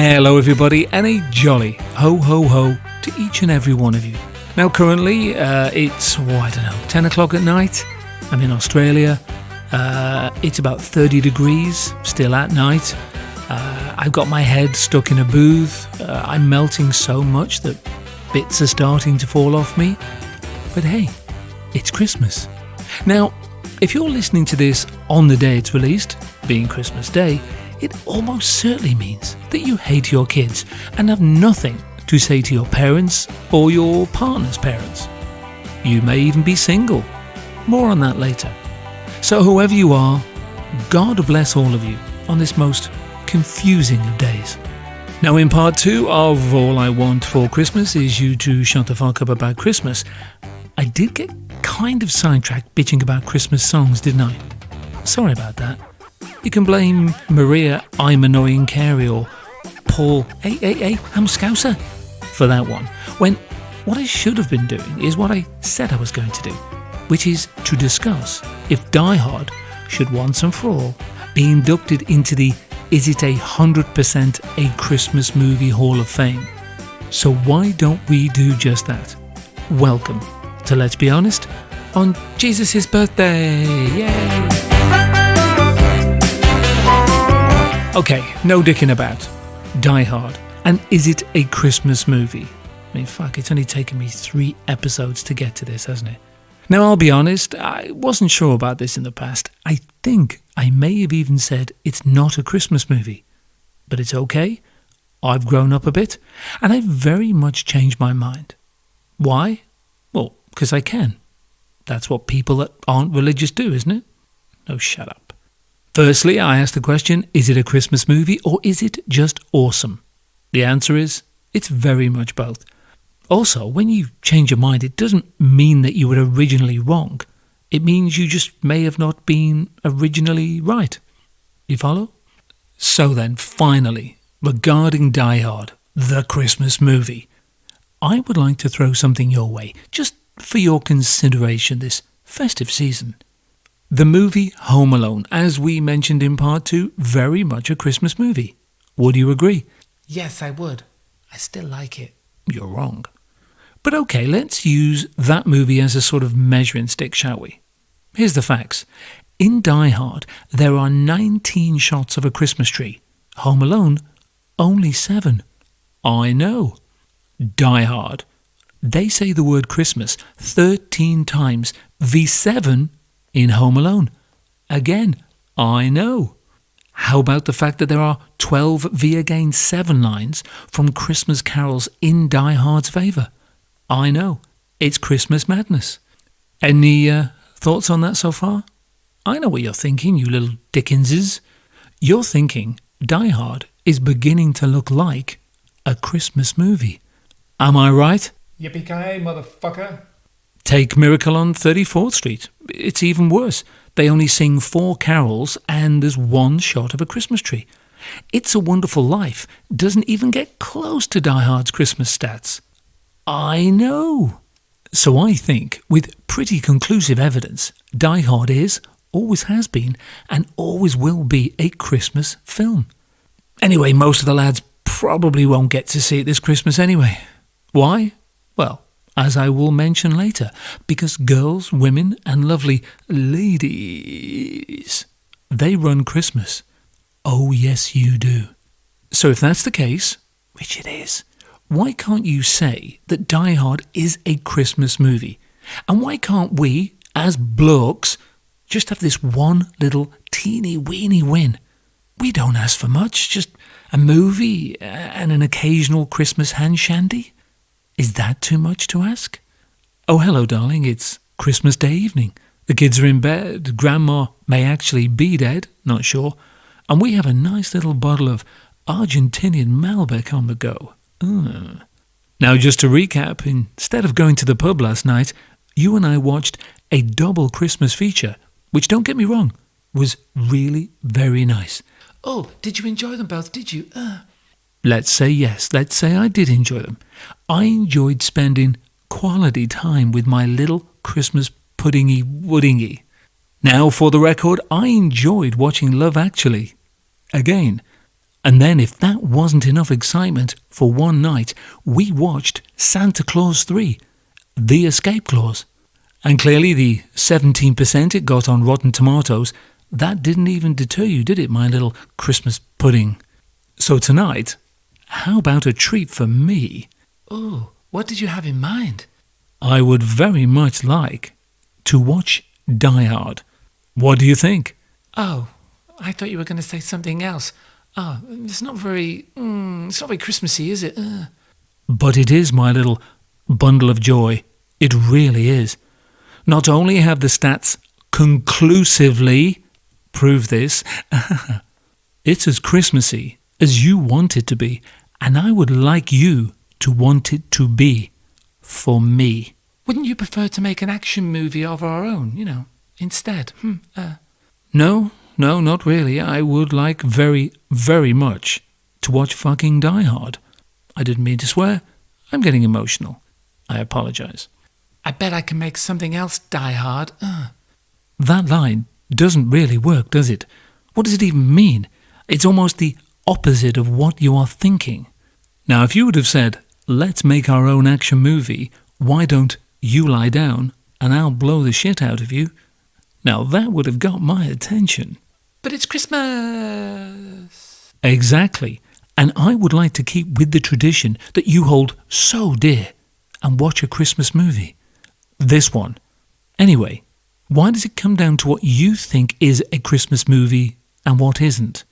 Hello everybody, and a jolly ho ho ho to each and every one of you. Now currently it's, 10 o'clock at night. I'm in Australia. It's about 30 degrees, still at night. I've got my head stuck in a booth. I'm melting so much that bits are starting to fall off me. But hey, it's Christmas. Now, if you're listening to this on the day it's released, being Christmas Day, it almost certainly means that you hate your kids and have nothing to say to your parents or your partner's parents. You may even be single. More on that later. So whoever you are, God bless all of you on this most confusing of days. Now in part 2 of All I Want for Christmas is you to shut the fuck up about Christmas, I did get kind of sidetracked bitching about Christmas songs, didn't I? Sorry about that. You can blame Maria, I'm Annoying Carey, or Paul, I'm Scouser, for that one. When what I should have been doing is what I said I was going to do, which is to discuss if Die Hard should once and for all be inducted into the Is It 100% a Christmas Movie Hall of Fame. So why don't we do just that? Welcome to Let's Be Honest on Jesus' birthday. Yay! Okay, no dicking about. Die Hard. And is it a Christmas movie? I mean, fuck, it's only taken me 3 episodes to get to this, hasn't it? Now, I'll be honest, I wasn't sure about this in the past. I think I may have even said it's not a Christmas movie. But it's okay. I've grown up a bit, and I've very much changed my mind. Why? Well, because I can. That's what people that aren't religious do, isn't it? No, shut up. Firstly, I asked the question, is it a Christmas movie or is it just awesome? The answer is, it's very much both. Also, when you change your mind, it doesn't mean that you were originally wrong. It means you just may have not been originally right. You follow? So then, finally, regarding Die Hard, the Christmas movie, I would like to throw something your way, just for your consideration this festive season. The movie Home Alone, as we mentioned in part 2, very much a Christmas movie. Would you agree? Yes, I would. I still like it. You're wrong. But okay, let's use that movie as a sort of measuring stick, shall we? Here's the facts. In Die Hard, there are 19 shots of a Christmas tree. Home Alone, only 7. I know. Die Hard. They say the word Christmas 13 times, v7 in Home Alone. Again, I know. How about the fact that there are 12 v again 7 lines from Christmas carols in Die Hard's favour? I know. It's Christmas madness. Any thoughts on that so far? I know what you're thinking, you little Dickenses. You're thinking Die Hard is beginning to look like a Christmas movie. Am I right? Yippee-ki-yay, motherfucker. Take Miracle on 34th Street. It's even worse. They only sing 4 carols and there's 1 shot of a Christmas tree. It's a Wonderful Life doesn't even get close to Die Hard's Christmas stats. I know. So I think, with pretty conclusive evidence, Die Hard is, always has been, and always will be a Christmas film. Anyway, most of the lads probably won't get to see it this Christmas anyway. Why? Well, as I will mention later, because girls, women and lovely ladies, they run Christmas. Oh yes you do. So if that's the case, which it is, why can't you say that Die Hard is a Christmas movie? And why can't we, as blokes, just have this one little teeny weeny win? We don't ask for much, just a movie and an occasional Christmas hand shandy. Is that too much to ask? Oh, hello, darling, it's Christmas Day evening. The kids are in bed, Grandma may actually be dead, not sure, and we have a nice little bottle of Argentinian Malbec on the go. Now, just to recap, instead of going to the pub last night, you and I watched a double Christmas feature, which, don't get me wrong, was really very nice. Oh, did you enjoy them both, did you? Let's say yes, let's say I did enjoy them. I enjoyed spending quality time with my little Christmas puddingy woodingy. Now, for the record, I enjoyed watching Love Actually. Again, And then if that wasn't enough excitement for one night, we watched Santa Claus 3, The Escape Clause. And clearly the 17% it got on Rotten Tomatoes, that didn't even deter you, did it, my little Christmas pudding? So tonight, how about a treat for me? Oh, what did you have in mind? I would very much like to watch Die Hard. What do you think? Oh, I thought you were going to say something else. Oh, it's not very Christmassy, is it? But it is, my little bundle of joy. It really is. Not only have the stats conclusively proved this, it's as Christmassy as you want it to be, and I would like you to want it to be for me. Wouldn't you prefer to make an action movie of our own, instead? No, not really. I would like very, very much to watch fucking Die Hard. I didn't mean to swear. I'm getting emotional. I apologize. I bet I can make something else Die Hard. That line doesn't really work, does it? What does it even mean? It's almost the opposite of what you are thinking. Now, if you would have said, let's make our own action movie, why don't you lie down and I'll blow the shit out of you? Now, that would have got my attention. But it's Christmas. Exactly. And I would like to keep with the tradition that you hold so dear and watch a Christmas movie. This one. Anyway, why does it come down to what you think is a Christmas movie and what isn't?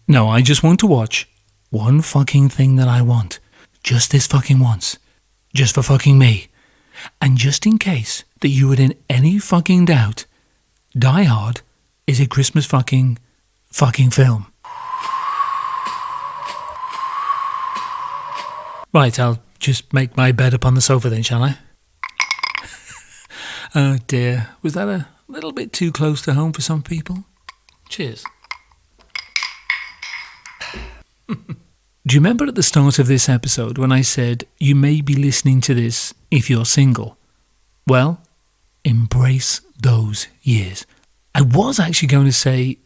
No, I just want to watch one fucking thing that I want. Just this fucking once. Just for fucking me. And just in case that you were in any fucking doubt, Die Hard is a Christmas fucking film. Right, I'll just make my bed up on the sofa then, shall I? Oh dear, was that a little bit too close to home for some people? Cheers. Do you remember at the start of this episode when I said you may be listening to this if you're single? Well, embrace those years. I was actually going to say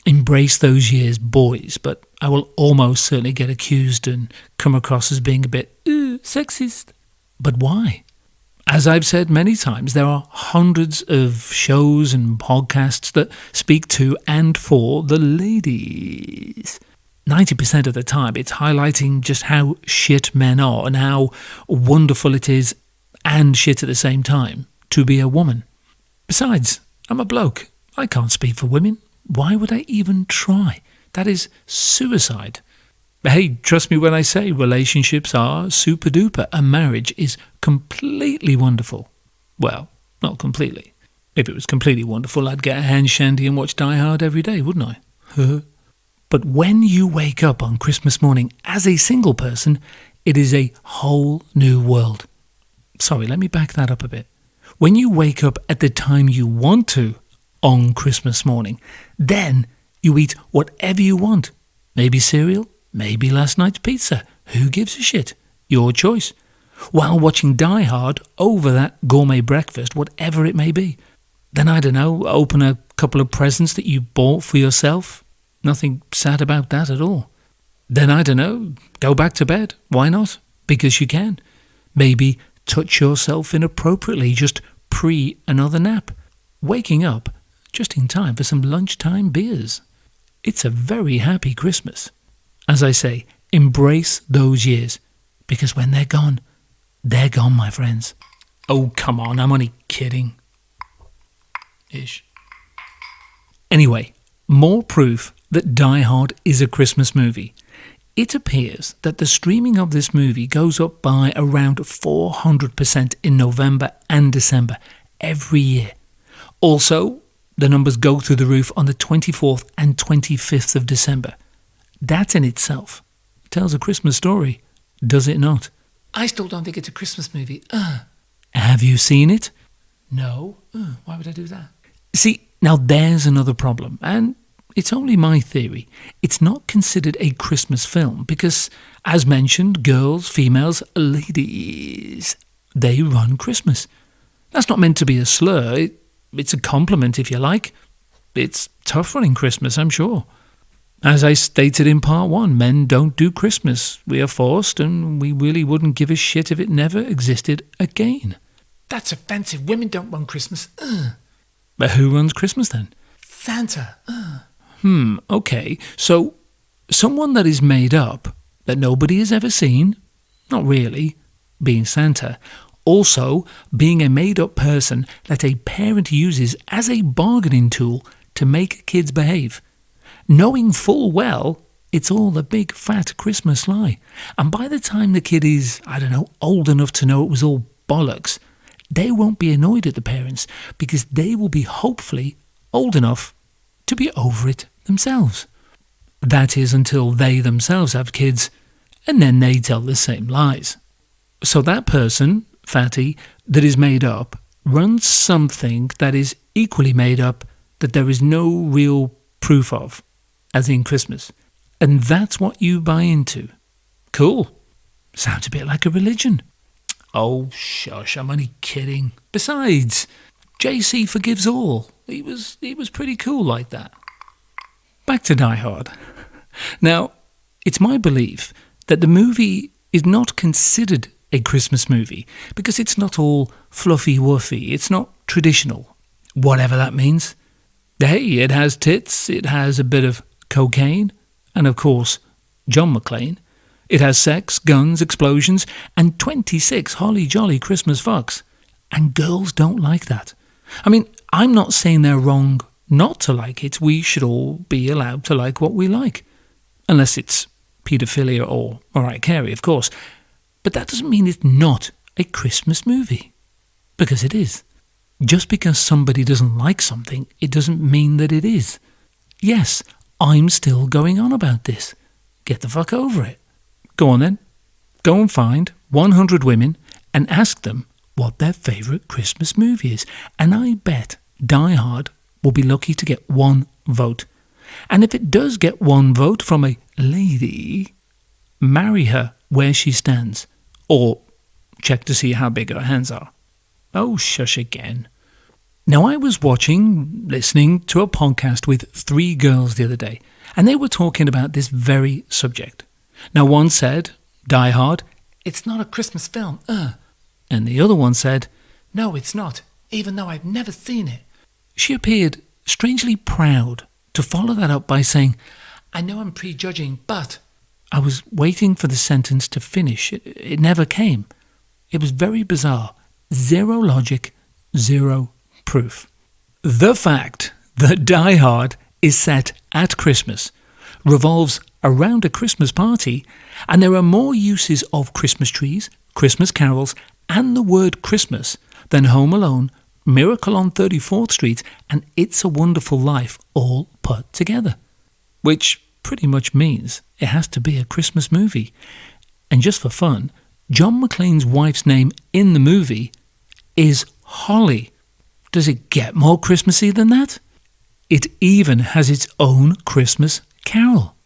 embrace those years, boys, but I will almost certainly get accused and come across as being a bit sexist. But why? As I've said many times, there are hundreds of shows and podcasts that speak to and for the ladies. 90% of the time, it's highlighting just how shit men are and how wonderful it is, and shit at the same time, to be a woman. Besides, I'm a bloke. I can't speak for women. Why would I even try? That is suicide. Hey, trust me when I say relationships are super duper. A marriage is completely wonderful. Well, not completely. If it was completely wonderful, I'd get a hand shandy and watch Die Hard every day, wouldn't I? But when you wake up on Christmas morning as a single person, it is a whole new world. Sorry, let me back that up a bit. When you wake up at the time you want to on Christmas morning, then you eat whatever you want. Maybe cereal, maybe last night's pizza. Who gives a shit? Your choice. While watching Die Hard over that gourmet breakfast, whatever it may be. Then, I don't know, open a couple of presents that you bought for yourself. Nothing sad about that at all. Then, I don't know, go back to bed. Why not? Because you can. Maybe touch yourself inappropriately just pre another nap. Waking up just in time for some lunchtime beers. It's a very happy Christmas. As I say, embrace those years. Because when they're gone, my friends. Oh, come on, I'm only kidding. Ish. Anyway, more proof that Die Hard is a Christmas movie. It appears that the streaming of this movie goes up by around 400% in November and December every year. Also, the numbers go through the roof on the 24th and 25th of December. That in itself tells a Christmas story, does it not? I still don't think it's a Christmas movie. Have you seen it? No. Why would I do that? See, now there's another problem, and it's only my theory. It's not considered a Christmas film because, as mentioned, girls, females, ladies, they run Christmas. That's not meant to be a slur. It's a compliment, if you like. It's tough running Christmas, I'm sure. As I stated in part 1, men don't do Christmas. We are forced, and we really wouldn't give a shit if it never existed again. That's offensive. Women don't run Christmas. But who runs Christmas then? Santa. Okay. So, someone that is made up, that nobody has ever seen, not really, being Santa. Also, being a made-up person that a parent uses as a bargaining tool to make kids behave. Knowing full well it's all a big fat Christmas lie. And by the time the kid is, old enough to know it was all bollocks, they won't be annoyed at the parents because they will be hopefully old enough to be over it themselves. That is until they themselves have kids, and then they tell the same lies. So that person, fatty, that is made up, runs something that is equally made up that there is no real proof of, as in Christmas. And that's what you buy into. Cool. Sounds a bit like a religion. Oh, shush, I'm only kidding. Besides, JC forgives all. He was pretty cool like that. Back to Die Hard. Now, it's my belief that the movie is not considered a Christmas movie because it's not all fluffy-wuffy. It's not traditional, whatever that means. Hey, it has tits, it has a bit of cocaine, and of course, John McClane. It has sex, guns, explosions, and 26 holly jolly Christmas fucks. And girls don't like that. I mean, I'm not saying they're wrong not to like it. We should all be allowed to like what we like. Unless it's paedophilia or Mariah Carey, of course. But that doesn't mean it's not a Christmas movie. Because it is. Just because somebody doesn't like something, it doesn't mean that it is. Yes, I'm still going on about this. Get the fuck over it. Go on then. Go and find 100 women and ask them what their favourite Christmas movie is. And I bet Die Hard will be lucky to get one vote. And if it does get one vote from a lady, marry her where she stands. Or check to see how big her hands are. Oh, shush again. Now, I was listening to a podcast with 3 girls the other day, and they were talking about this very subject. Now, one said, Die Hard, it's not a Christmas film, And the other one said, no, it's not, even though I've never seen it. She appeared strangely proud to follow that up by saying, I know I'm prejudging, but... I was waiting for the sentence to finish. It never came. It was very bizarre. Zero logic, zero proof. The fact that Die Hard is set at Christmas, revolves around a Christmas party, and there are more uses of Christmas trees, Christmas carols, and the word Christmas than Home Alone, Miracle on 34th Street, and It's a Wonderful Life all put together. Which pretty much means it has to be a Christmas movie. And just for fun, John McClane's wife's name in the movie is Holly. Does it get more Christmassy than that? It even has its own Christmas carol.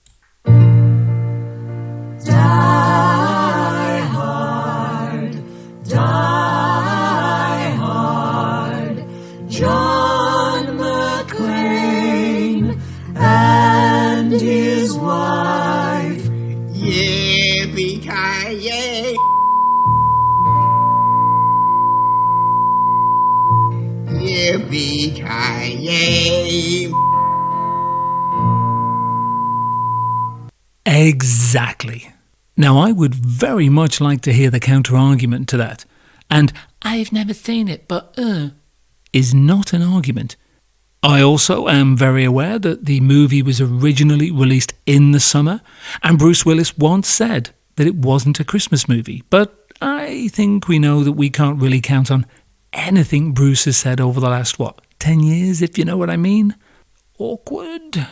Die hard, die hard, John McClane and his wife. Yippee-ki-yay! Yippee-ki-yay! Exactly. Now, I would very much like to hear the counter-argument to that. And I've never seen it, but is not an argument. I also am very aware that the movie was originally released in the summer, and Bruce Willis once said that it wasn't a Christmas movie. But I think we know that we can't really count on anything Bruce has said over the last, 10 years, if you know what I mean? Awkward.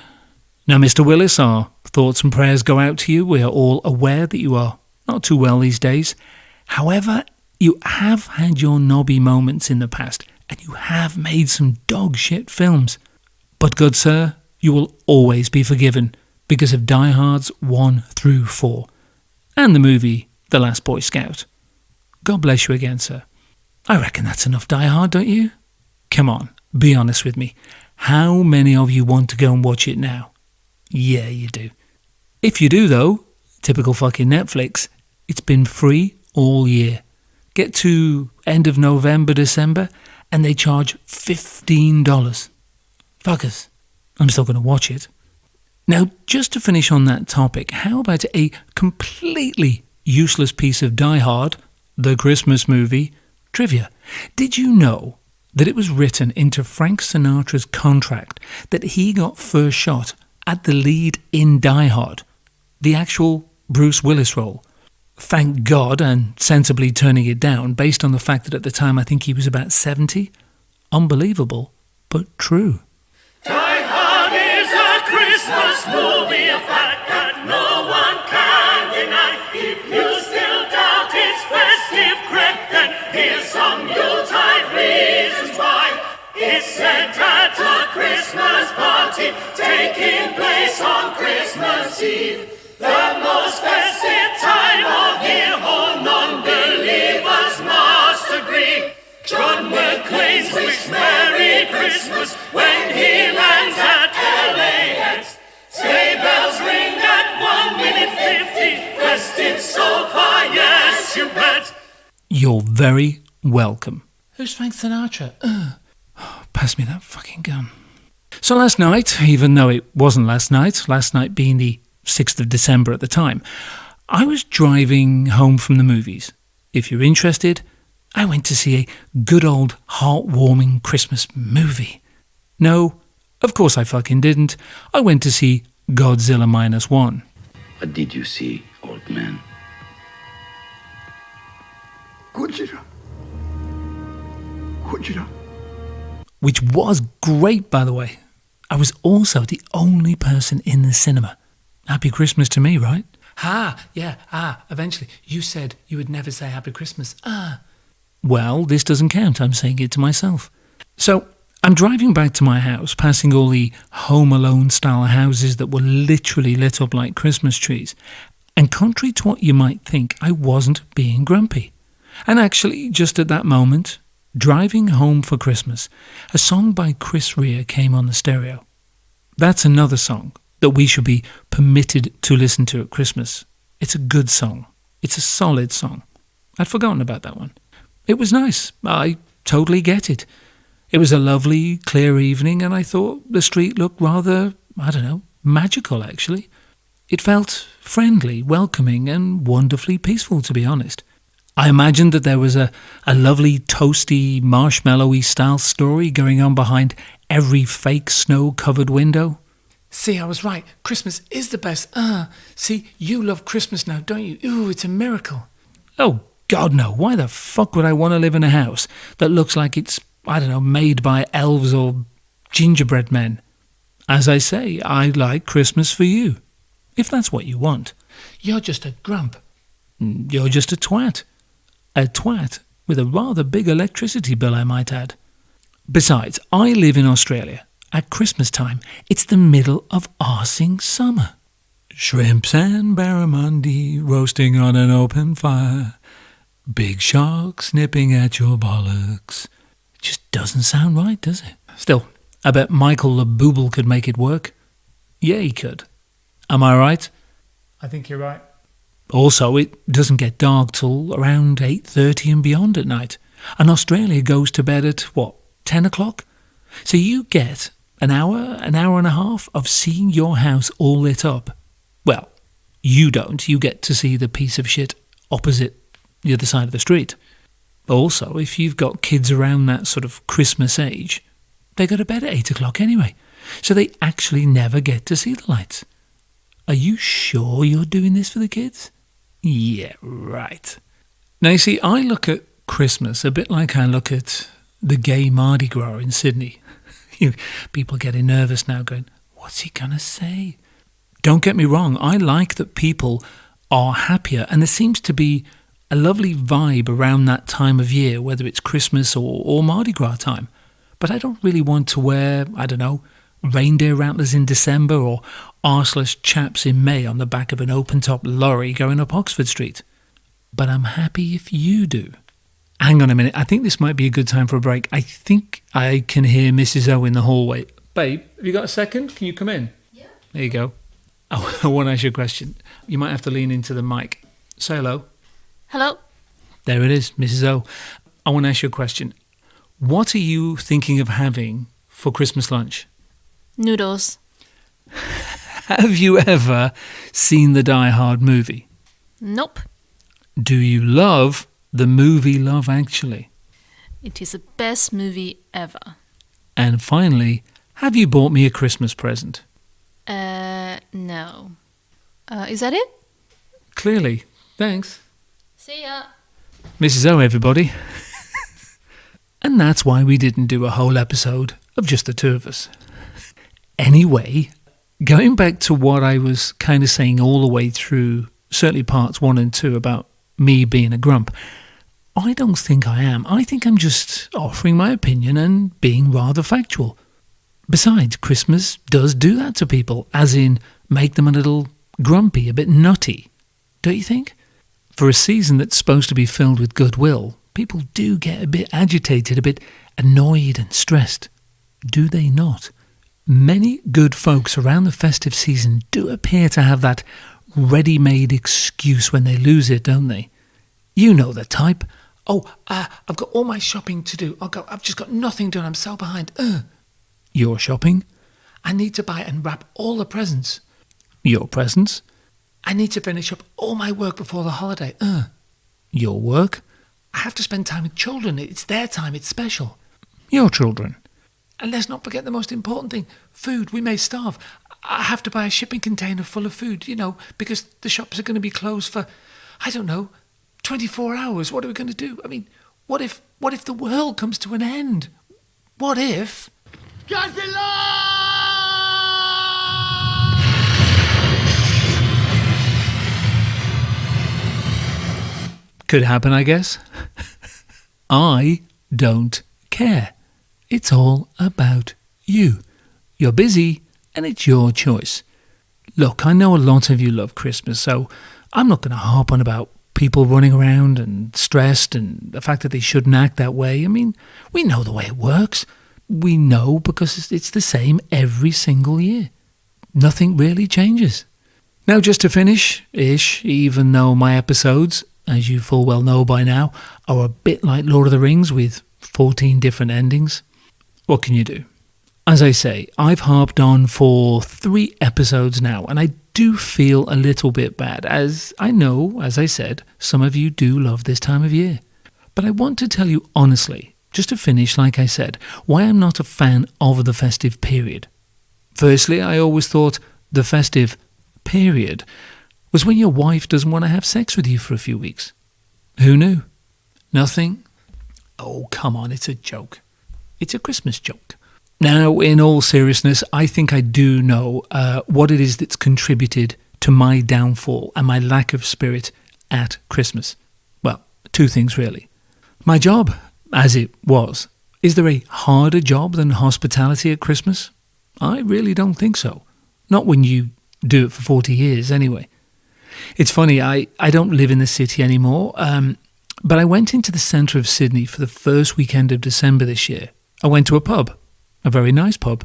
Now, Mr. Willis, our thoughts and prayers go out to you. We are all aware that you are not too well these days. However, you have had your knobby moments in the past, and you have made some dog shit films. But good sir, you will always be forgiven because of Die Hards 1 through 4, and the movie The Last Boy Scout. God bless you again, sir. I reckon that's enough Die Hard, don't you? Come on, be honest with me. How many of you want to go and watch it now? Yeah, you do. If you do, though, typical fucking Netflix, it's been free all year. Get to end of November, December, and they charge $15. Fuckers. I'm still going to watch it. Now, just to finish on that topic, how about a completely useless piece of Die Hard, the Christmas movie, trivia? Did you know that it was written into Frank Sinatra's contract that he got first shot at the lead in Die Hard, the actual Bruce Willis role? Thank God, and sensibly turning it down based on the fact that at the time I think he was about 70. Unbelievable, but true. Die Hard is a Christmas movie, a fact that no one can deny. If you still doubt its festive cred, then here's some Yuletide reasons why. It's set at a Christmas party, taking place on Christmas Eve. The most festive time of year, all non-believers must agree. John McClane's wish Merry Christmas when he lands at LAX. Sleigh bells ring at 1 minute 50, festive so far, yes you bet. You're very welcome. Who's Frank Sinatra? Pass me that fucking gun. So last night, even though it wasn't last night being the 6th of December at the time, I was driving home from the movies. If you're interested, I went to see a good old heartwarming Christmas movie. No, of course I fucking didn't. I went to see Godzilla -1. What did you see, old man? Godzilla. Godzilla. Which was great, by the way. I was also the only person in the cinema. Happy Christmas to me, right? Eventually. You said you would never say Happy Christmas. Well, this doesn't count. I'm saying it to myself. So, I'm driving back to my house, passing all the Home Alone style houses that were literally lit up like Christmas trees. And contrary to what you might think, I wasn't being grumpy. And actually, just at that moment, driving home for Christmas, a song by Chris Rea came on the stereo. That's another song that we should be permitted to listen to at Christmas. It's a good song. It's a solid song. I'd forgotten about that one. It was nice. I totally get it. It was a lovely, clear evening, and I thought the street looked rather, magical, actually. It felt friendly, welcoming, and wonderfully peaceful, to be honest. I imagined that there was a lovely, toasty, marshmallowy style story going on behind every fake snow-covered window. See, I was right. Christmas is the best. See, you love Christmas now, don't you? Ooh, it's a miracle. Oh, God, no. Why the fuck would I want to live in a house that looks like it's, made by elves or gingerbread men? As I say, I like Christmas for you, if that's what you want. You're just a grump. You're just a twat. A twat with a rather big electricity bill, I might add. Besides, I live in Australia. At Christmas time, it's the middle of arsing summer. Shrimps and barramundi roasting on an open fire. Big sharks nipping at your bollocks. It just doesn't sound right, does it? Still, I bet Michael the Booble could make it work. Yeah, he could. Am I right? I think you're right. Also, it doesn't get dark till around 8:30 and beyond at night. And Australia goes to bed at, 10 o'clock? So you get an hour and a half of seeing your house all lit up. Well, you don't. You get to see the piece of shit opposite the other side of the street. Also, if you've got kids around that sort of Christmas age, they go to bed at 8 o'clock anyway. So they actually never get to see the lights. Are you sure you're doing this for the kids? Yeah, right. Now, you see, I look at Christmas a bit like I look at the gay Mardi Gras in Sydney. People getting nervous now going, what's he going to say? Don't get me wrong, I like that people are happier, and there seems to be a lovely vibe around that time of year, whether it's Christmas or Mardi Gras time. But I don't really want to wear, reindeer antlers in December or arseless chaps in May on the back of an open-top lorry going up Oxford Street. But I'm happy if you do. Hang on a minute, I think this might be a good time for a break. I think I can hear Mrs. O in the hallway. Babe, have you got a second? Can you come in? Yeah. There you go. Oh, I want to ask you a question. You might have to lean into the mic. Say hello. Hello? There it is, Mrs. O. I want to ask you a question. What are you thinking of having for Christmas lunch? Noodles. Have you ever seen the Die Hard movie? Nope. Do you love the movie Love Actually? It is the best movie ever. And finally, have you bought me a Christmas present? No. Is that it? Clearly. Thanks. See ya. Mrs. O, everybody. And that's why we didn't do a whole episode of just the two of us. Anyway, going back to what I was kind of saying all the way through, certainly parts 1 and 2 about me being a grump, I don't think I am. I think I'm just offering my opinion and being rather factual. Besides, Christmas does do that to people, as in make them a little grumpy, a bit nutty. Don't you think? For a season that's supposed to be filled with goodwill, people do get a bit agitated, a bit annoyed and stressed. Do they not? Many good folks around the festive season do appear to have that ready-made excuse when they lose it, don't they? You know the type. I've got all my shopping to do. I've just got nothing done. I'm so behind. Your shopping? I need to buy and wrap all the presents. Your presents? I need to finish up all my work before the holiday. Your work? I have to spend time with children. It's their time. It's special. Your children? And let's not forget the most important thing. Food. We may starve. I have to buy a shipping container full of food, because the shops are going to be closed for, 24 hours. What are we going to do? I mean, what if the world comes to an end? What if... Could happen, I guess. I don't care. It's all about you. You're busy, and it's your choice. Look, I know a lot of you love Christmas, so I'm not going to harp on about people running around and stressed and the fact that they shouldn't act that way. I mean, we know the way it works. We know because it's the same every single year. Nothing really changes. Now, just to finish-ish, even though my episodes, as you full well know by now, are a bit like Lord of the Rings with 14 different endings, what can you do? As I say, I've harped on for 3 episodes now, and I do feel a little bit bad, as I know, as I said, some of you do love this time of year. But I want to tell you honestly, just to finish, like I said, why I'm not a fan of the festive period. Firstly, I always thought the festive period was when your wife doesn't want to have sex with you for a few weeks. Who knew? Nothing? Oh, come on, it's a joke. It's a Christmas joke. Now, in all seriousness, I think I do know what it is that's contributed to my downfall and my lack of spirit at Christmas. Well, 2 things really. My job, as it was. Is there a harder job than hospitality at Christmas? I really don't think so. Not when you do it for 40 years anyway. It's funny, I don't live in the city anymore, but I went into the centre of Sydney for the first weekend of December this year. I went to a pub, a very nice pub,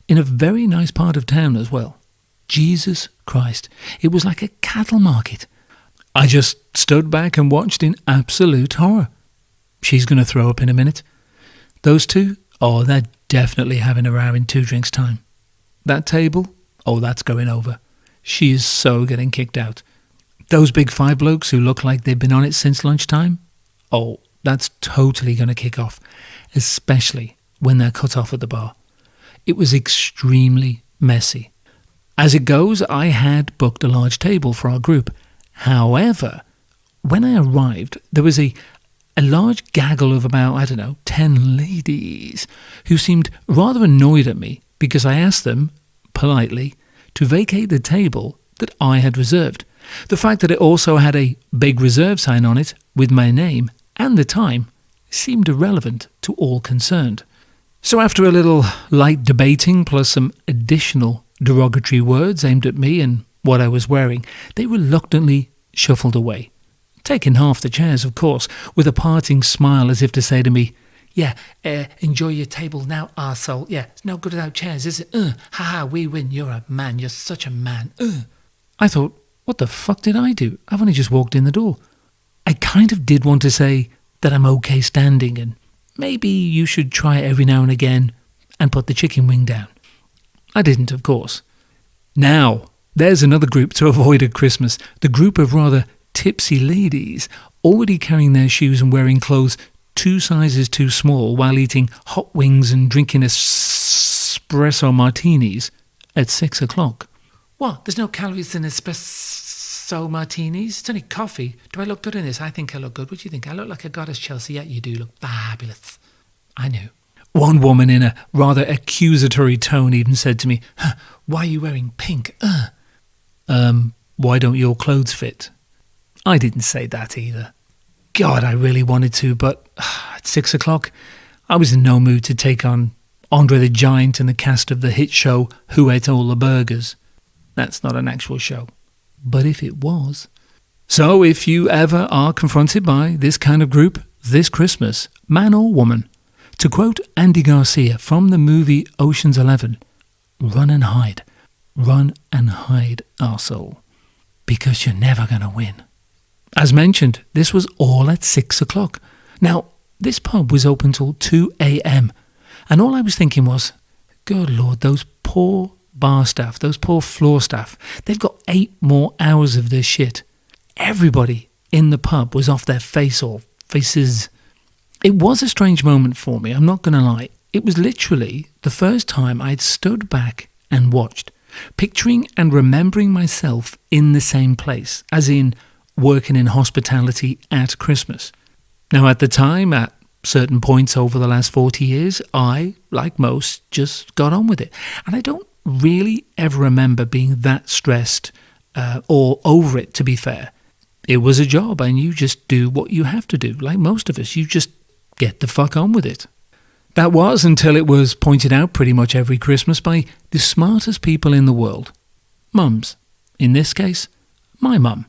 in a very nice part of town as well. Jesus Christ, it was like a cattle market. I just stood back and watched in absolute horror. She's going to throw up in a minute. Those two, they're definitely having a row in 2 drinks' time. That table, that's going over. She is so getting kicked out. Those big 5 blokes who look like they've been on it since lunchtime, that's totally going to kick off, especially when they're cut off at the bar. It was extremely messy. As it goes, I had booked a large table for our group. However, when I arrived, there was a large gaggle of about, 10 ladies who seemed rather annoyed at me because I asked them, politely, to vacate the table that I had reserved. The fact that it also had a big reserve sign on it with my name and the time seemed irrelevant to all concerned. So after a little light debating plus some additional derogatory words aimed at me and what I was wearing, they reluctantly shuffled away, taking half the chairs, of course, with a parting smile as if to say to me, Yeah, enjoy your table now, arsehole. Yeah, it's no good without chairs, is it? Ha, we win. You're a man. You're such a man. I thought, what the fuck did I do? I've only just walked in the door. I kind of did want to say that I'm okay standing and maybe you should try it every now and again and put the chicken wing down. I didn't, of course. Now, there's another group to avoid at Christmas. The group of rather tipsy ladies already carrying their shoes and wearing clothes 2 sizes too small while eating hot wings and drinking espresso martinis at 6 o'clock. What? There's no calories in espresso martinis? It's only coffee. Do I look good in this? I think I look good. What do you think? I look like a goddess, Chelsea. Yeah, you do look fabulous. I knew. One woman in a rather accusatory tone even said to me, why are you wearing pink? Why don't your clothes fit? I didn't say that either. God, I really wanted to, but at 6 o'clock, I was in no mood to take on Andre the Giant and the cast of the hit show Who Ate All the Burgers. That's not an actual show. But if it was. So if you ever are confronted by this kind of group this Christmas, man or woman, to quote Andy Garcia from the movie Ocean's 11, run and hide. Run and hide, arsehole. Because you're never going to win. As mentioned, this was all at 6 o'clock. Now, this pub was open till 2 a.m. And all I was thinking was, good Lord, those poor bar staff, those poor floor staff, they've got 8 more hours of this shit. Everybody in the pub was off their face or faces. It was a strange moment for me, I'm not going to lie. It was literally the first time I'd stood back and watched, picturing and remembering myself in the same place, as in working in hospitality at Christmas. Now at the time, at certain points over the last 40 years, I, like most, just got on with it. And I don't really ever remember being that stressed or over it, to be fair. It was a job and you just do what you have to do. Like most of us, you just get the fuck on with it. That was until it was pointed out pretty much every Christmas by the smartest people in the world. Mums. In this case, my mum.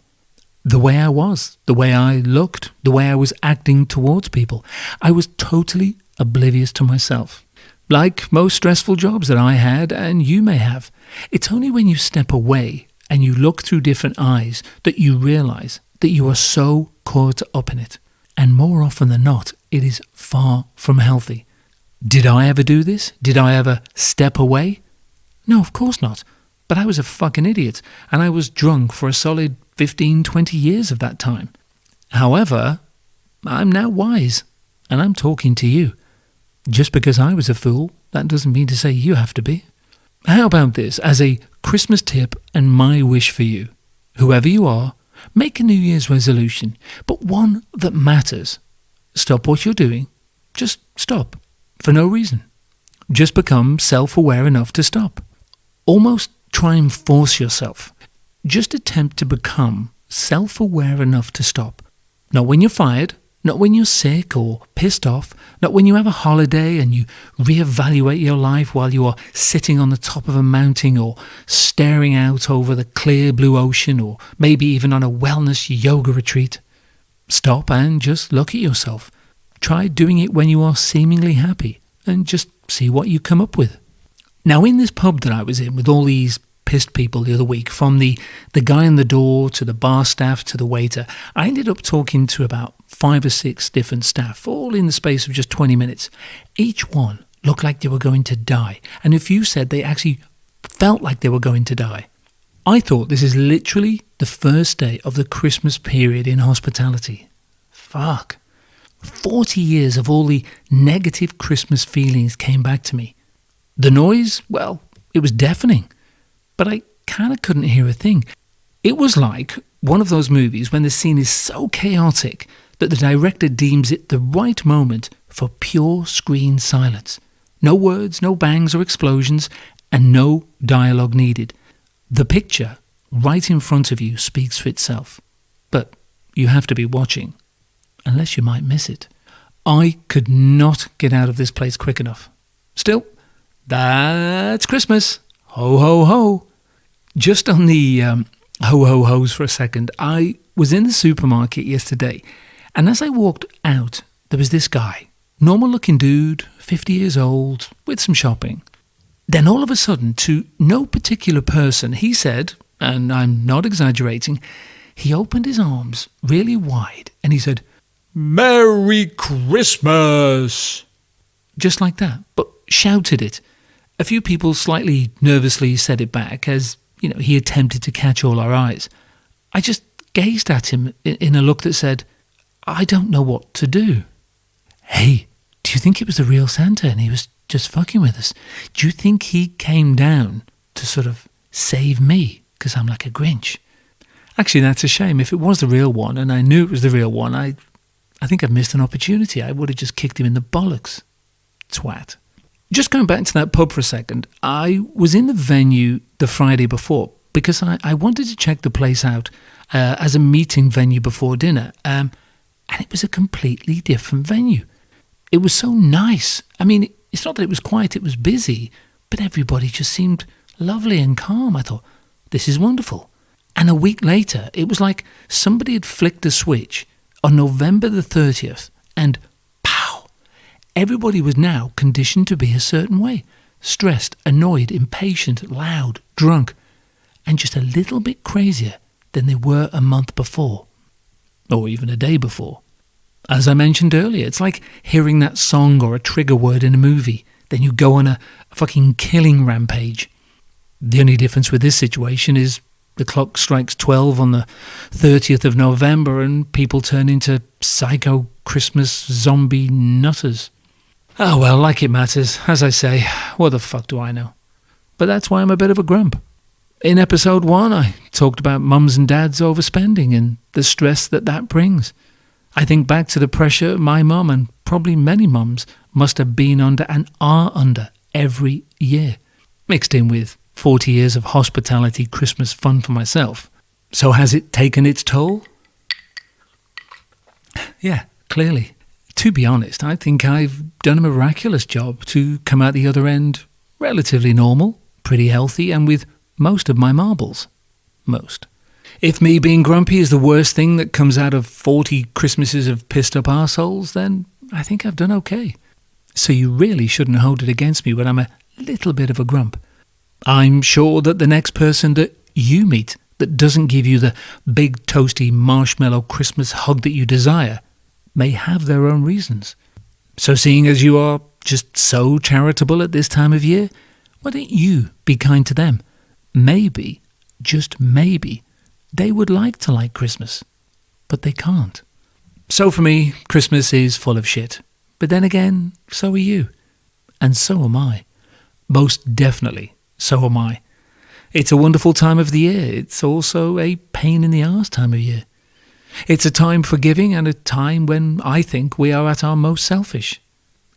The way I was, the way I looked, the way I was acting towards people. I was totally oblivious to myself. Like most stressful jobs that I had and you may have. It's only when you step away and you look through different eyes that you realise that you are so caught up in it. And more often than not, it is far from healthy. Did I ever do this? Did I ever step away? No, of course not. But I was a fucking idiot and I was drunk for a solid 15, 20 years of that time. However, I'm now wise and I'm talking to you. Just because I was a fool, that doesn't mean to say you have to be. How about this as a Christmas tip and my wish for you? Whoever you are, make a New Year's resolution, but one that matters. Stop what you're doing. Just stop. For no reason. Just become self-aware enough to stop. Almost try and force yourself. Just attempt to become self-aware enough to stop. Not when you're fired, not when you're sick or pissed off, not when you have a holiday and you reevaluate your life while you are sitting on the top of a mountain or staring out over the clear blue ocean or maybe even on a wellness yoga retreat. Stop and just look at yourself. Try doing it when you are seemingly happy and just see what you come up with. Now in this pub that I was in with all these pissed people the other week, from the guy in the door to the bar staff to the waiter, I ended up talking to about 5 or 6 different staff, all in the space of just 20 minutes. Each one looked like they were going to die, and a few said they actually felt like they were going to die. I thought this is literally the first day of the Christmas period in hospitality. Fuck. 40 years of all the negative Christmas feelings came back to me. The noise, well, it was deafening, but I kind of couldn't hear a thing. It was like one of those movies when the scene is so chaotic that the director deems it the right moment for pure screen silence. No words, no bangs or explosions, and no dialogue needed. The picture right in front of you speaks for itself. But you have to be watching, unless you might miss it. I could not get out of this place quick enough. Still, that's Christmas. Ho, ho, ho. Just on the ho, ho, ho's for a second, I was in the supermarket yesterday, and as I walked out, there was this guy. Normal looking dude, 50 years old, with some shopping. Then all of a sudden, to no particular person, he said, and I'm not exaggerating, he opened his arms really wide and he said, "Merry Christmas!" Just like that, but shouted it. A few people slightly nervously said it back as, he attempted to catch all our eyes. I just gazed at him in a look that said, I don't know what to do. Hey, do you think it was the real Santa and he was just fucking with us? Do you think he came down to sort of save me because I'm like a Grinch? Actually, that's a shame. If it was the real one and I knew it was the real one, I think I've missed an opportunity. I would have just kicked him in the bollocks. Twat. Just going back to that pub for a second, I was in the venue the Friday before because I wanted to check the place out as a meeting venue before dinner, and it was a completely different venue. It was so nice. I mean, it's not that it was quiet, it was busy, but everybody just seemed lovely and calm. I thought, this is wonderful. And a week later, it was like somebody had flicked a switch on November the 30th, and pow! Everybody was now conditioned to be a certain way. Stressed, annoyed, impatient, loud, drunk, and just a little bit crazier than they were a month before, or even a day before. As I mentioned earlier, it's like hearing that song or a trigger word in a movie, then you go on a fucking killing rampage. The only difference with this situation is the clock strikes 12 on the 30th of November and people turn into psycho Christmas zombie nutters. Oh well, like it matters. As I say, what the fuck do I know? But that's why I'm a bit of a grump. In episode 1, I talked about mums and dads overspending and the stress that brings. I think back to the pressure my mum and probably many mums must have been under and are under every year, mixed in with 40 years of hospitality Christmas fun for myself. So has it taken its toll? Yeah, clearly. To be honest, I think I've done a miraculous job to come out the other end relatively normal, pretty healthy, and with most of my marbles. Most. If me being grumpy is the worst thing that comes out of 40 Christmases of pissed up arseholes, then I think I've done okay. So you really shouldn't hold it against me when I'm a little bit of a grump. I'm sure that the next person that you meet that doesn't give you the big toasty marshmallow Christmas hug that you desire may have their own reasons. So seeing as you are just so charitable at this time of year, why don't you be kind to them? Maybe, just maybe, they would like to like Christmas, but they can't. So for me, Christmas is full of shit. But then again, so are you. And so am I. Most definitely, so am I. It's a wonderful time of the year. It's also a pain in the arse time of year. It's a time for giving and a time when I think we are at our most selfish.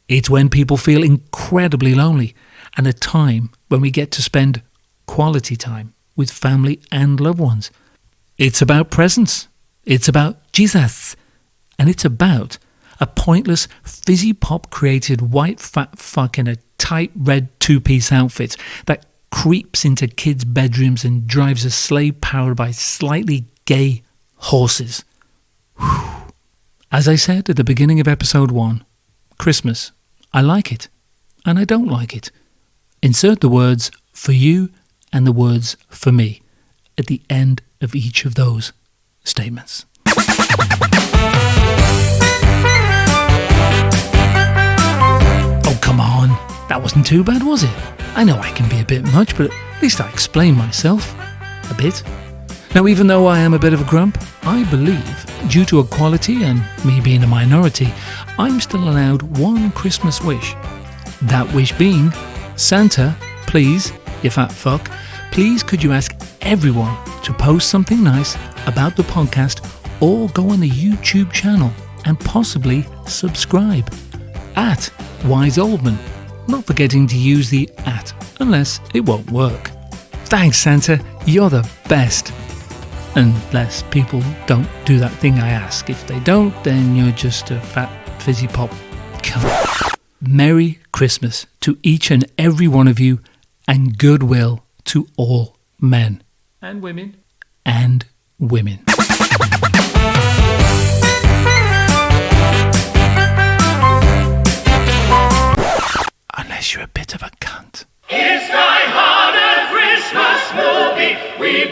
It's when people feel incredibly lonely and a time when we get to spend quality time with family and loved ones. It's about presents. It's about Jesus. And it's about a pointless fizzy pop created white fat fuck in a tight red two-piece outfit that creeps into kids' bedrooms and drives a sleigh powered by slightly gay horses. Whew. As I said at the beginning of episode 1, Christmas, I like it and I don't like it. Insert the words for you and the words for me at the end of each of those statements. Oh, come on. That wasn't too bad, was it? I know I can be a bit much, but at least I explain myself a bit. Now, even though I am a bit of a grump, I believe, due to equality and me being a minority, I'm still allowed one Christmas wish. That wish being, Santa, please, you fat fuck, please could you ask everyone to post something nice about the podcast or go on the YouTube channel and possibly subscribe at Wize Oldman, not forgetting to use the @ unless it won't work. Thanks, Santa, you're the best. Unless people don't do that thing I ask. If they don't, then you're just a fat fizzy pop cunt. Merry Christmas to each and every one of you, and goodwill to all men. And women. And women. Guess you're a bit of a cunt. Is Die Hard a Christmas movie? We